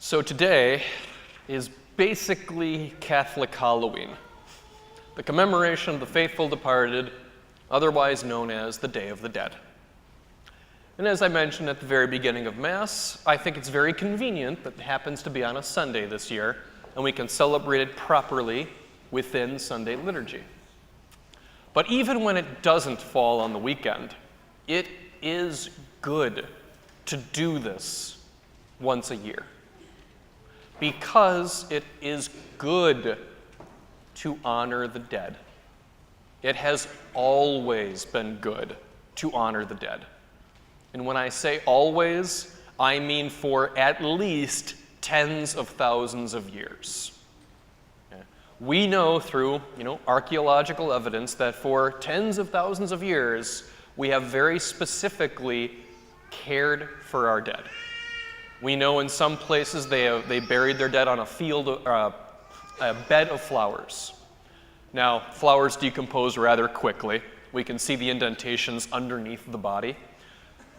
So today is basically Catholic Halloween, the commemoration of the faithful departed, otherwise known as the Day of the Dead. And as I mentioned at the very beginning of Mass, I think it's very convenient that it happens to be on a Sunday this year, and we can celebrate it properly within Sunday liturgy. But even when it doesn't fall on the weekend, it is good to do this once a year, because it is good to honor the dead. It has always been good to honor the dead. And when I say always, I mean for at least tens of thousands of years. We know through, archaeological evidence that for tens of thousands of years, we have very specifically cared for our dead. We know in some places they buried their dead on a field, a bed of flowers. Now, flowers decompose rather quickly. We can see the indentations underneath the body.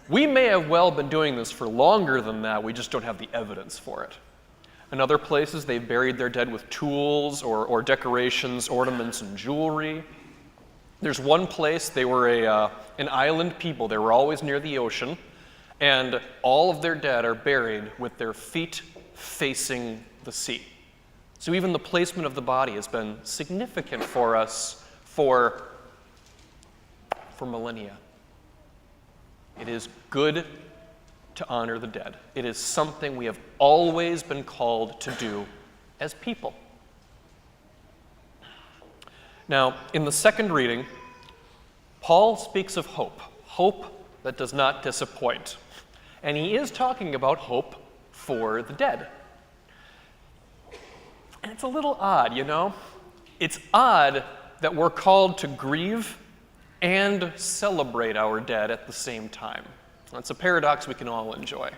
We may have well been doing this for longer than that, we just don't have the evidence for it. In other places, they buried their dead with tools or decorations, ornaments, and jewelry. There's one place, they were an island people. They were always near the ocean, and all of their dead are buried with their feet facing the sea. So even the placement of the body has been significant for us for millennia. It is good to honor the dead. It is something we have always been called to do as people. Now, in the second reading, Paul speaks of hope that does not disappoint. And he is talking about hope for the dead. And it's a little odd, It's odd that we're called to grieve and celebrate our dead at the same time. That's a paradox we can all enjoy.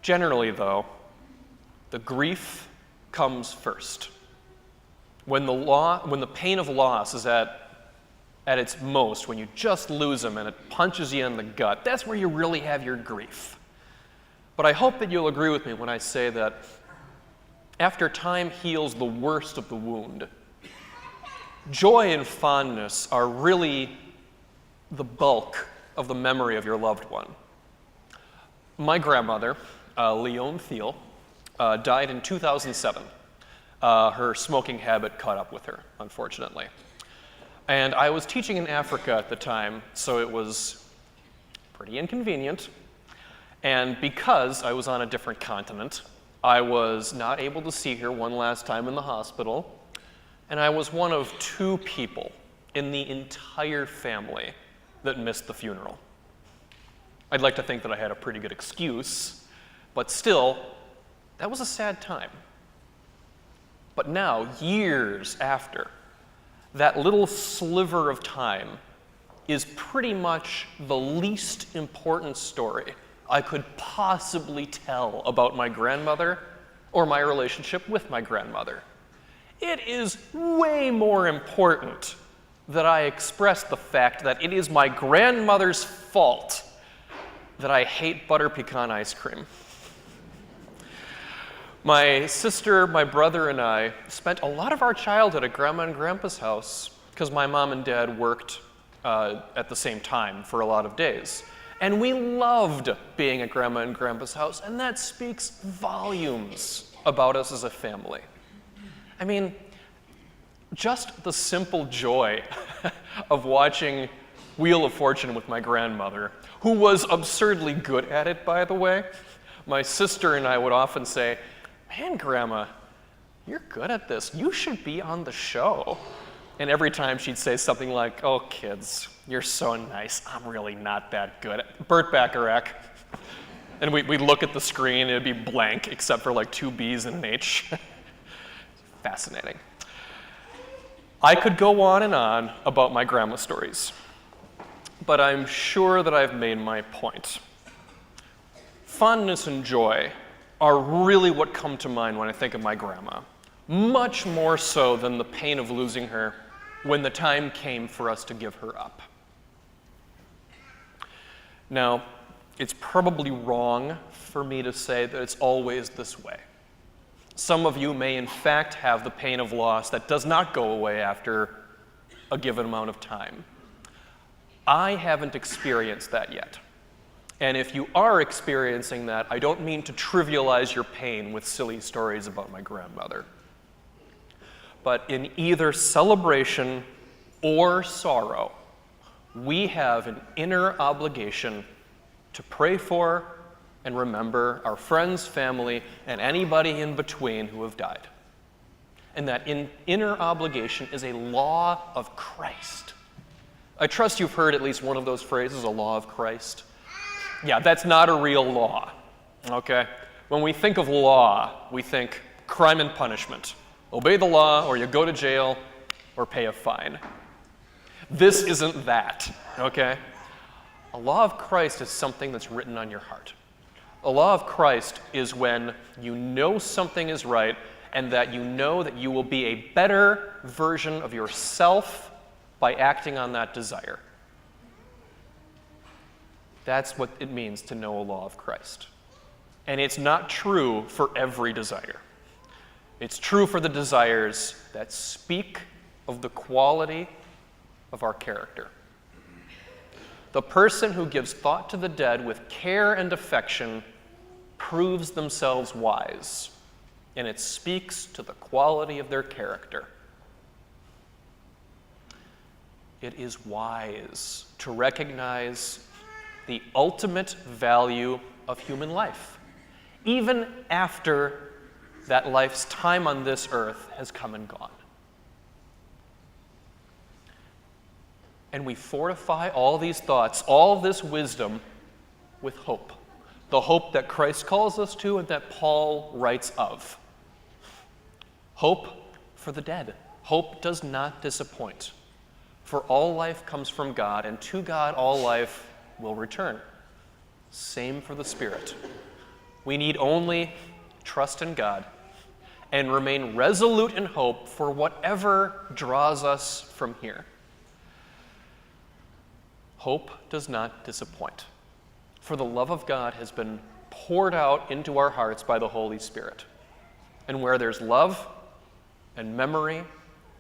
Generally, though, the grief comes first. When the pain of loss is at its most, when you just lose them and it punches you in the gut, that's where you really have your grief. But I hope that you'll agree with me when I say that after time heals the worst of the wound, joy and fondness are really the bulk of the memory of your loved one. My grandmother, Leon Thiel, died in 2007. Her smoking habit caught up with her, unfortunately. And I was teaching in Africa at the time, so it was pretty inconvenient. And because I was on a different continent, I was not able to see her one last time in the hospital, and I was one of 2 people in the entire family that missed the funeral. I'd like to think that I had a pretty good excuse, but still, that was a sad time. But now, years after, that little sliver of time is pretty much the least important story I could possibly tell about my grandmother or my relationship with my grandmother. It is way more important that I express the fact that it is my grandmother's fault that I hate butter pecan ice cream. My sister, my brother, and I spent a lot of our childhood at Grandma and Grandpa's house because my mom and dad worked at the same time for a lot of days. And we loved being at Grandma and Grandpa's house, and that speaks volumes about us as a family. I mean, just the simple joy of watching Wheel of Fortune with my grandmother, who was absurdly good at it, by the way. My sister and I would often say, "Man, Grandma, you're good at this. You should be on the show." And every time she'd say something like, "Oh, kids, you're so nice. I'm really not that good." Burt Bacharach. And we'd look at the screen, it'd be blank, except for like 2 B's and an H. Fascinating. I could go on and on about my grandma stories, but I'm sure that I've made my point. Fondness and joy are really what come to mind when I think of my grandma, much more so than the pain of losing her when the time came for us to give her up. Now, it's probably wrong for me to say that it's always this way. Some of you may in fact have the pain of loss that does not go away after a given amount of time. I haven't experienced that yet. And if you are experiencing that, I don't mean to trivialize your pain with silly stories about my grandmother. But in either celebration or sorrow, we have an inner obligation to pray for and remember our friends, family, and anybody in between who have died. And that inner obligation is a law of Christ. I trust you've heard at least one of those phrases, a law of Christ. Yeah, that's not a real law, okay? When we think of law, we think crime and punishment. Obey the law, or you go to jail, or pay a fine. This isn't that, okay? A law of Christ is something that's written on your heart. A law of Christ is when you know something is right and that you know that you will be a better version of yourself by acting on that desire. That's what it means to know a law of Christ. And it's not true for every desire. It's true for the desires that speak of the quality of our character. The person who gives thought to the dead with care and affection proves themselves wise, and it speaks to the quality of their character. It is wise to recognize the ultimate value of human life, even after that life's time on this earth has come and gone. And we fortify all these thoughts, all this wisdom, with hope. The hope that Christ calls us to and that Paul writes of. Hope for the dead. Hope does not disappoint. For all life comes from God, and to God all life will return. Same for the Spirit. We need only trust in God and remain resolute in hope for whatever draws us from here. Hope does not disappoint, for the love of God has been poured out into our hearts by the Holy Spirit. And where there's love and memory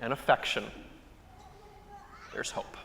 and affection, there's hope.